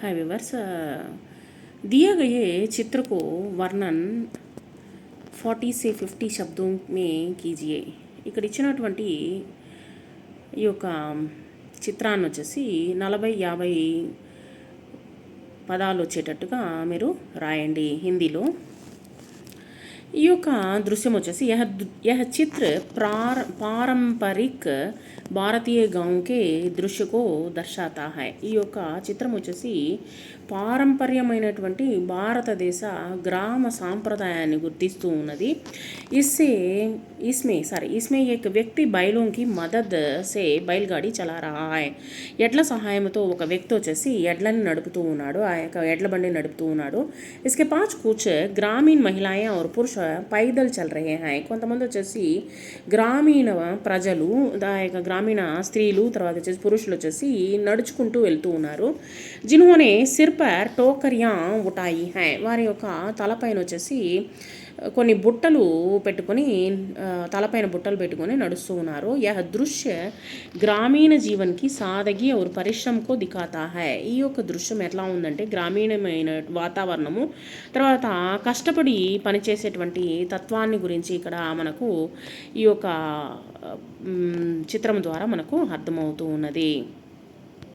हाय viewers, दिए गए चित्र को वर्णन 40 से 50 शब्दों में कीजिए। ఇక్కడ ఇచ్చినటువంటి ఈ యొక్క చిత్రాన్ని వచ్చేసి 40-50 పదాలు వచ్చేటట్టుగా మీరు రాయండి హిందీలో। ఈ యొక్క దృశ్యం వచ్చేసి यह चित्र पारंपरिक భారతీయ गांव के దృశ్య को దర్శాతా హై। ఈ యొక్క చిత్రం వచ్చేసి పారంపర్యమైనటువంటి భారతదేశ గ్రామ సాంప్రదాయాన్ని గుర్తిస్తూ ఉన్నది। इसमें एक వ్యక్తి बैलों की मदद से बैलगाड़ी चला रहा है। ఎడ్ల సహాయంతో ఒక వ్యక్తి వచ్చేసి ఎడ్లని నడుపుతూ ఉన్నాడు, ఆ యొక్క ఎడ్ల బండి నడుపుతూ ఉన్నాడు। इसके पास कुछ ग्रामीण महिलाएं और पुरुष पैदल चल रहे हैं। కొంతమంది వచ్చేసి గ్రామీణ ప్రజలు, ఆ యొక్క గ్రామీణ స్త్రీలు, తర్వాత వచ్చేసి పురుషులు వచ్చేసి నడుచుకుంటూ వెళ్తూ ఉన్నారు। जिन्होंने सिर पर टोकरियां उठाई हैं। వారి యొక్క తలపైన వచ్చేసి కొన్ని బుట్టలు పెట్టుకొని, తలపైన బుట్టలు పెట్టుకొని నడుస్తూ ఉన్నారు। यह దృశ్య గ్రామీణ జీవన్కి సాదగి और పరిశ్రమ को दिखाता है। ఈ యొక్క దృశ్యం ఎట్లా ఉందంటే గ్రామీణమైన వాతావరణము, తర్వాత కష్టపడి పనిచేసేటువంటి తత్వాన్ని గురించి ఇక్కడ మనకు ఈ యొక్క చిత్రం ద్వారా మనకు అర్థమవుతూ ఉన్నది।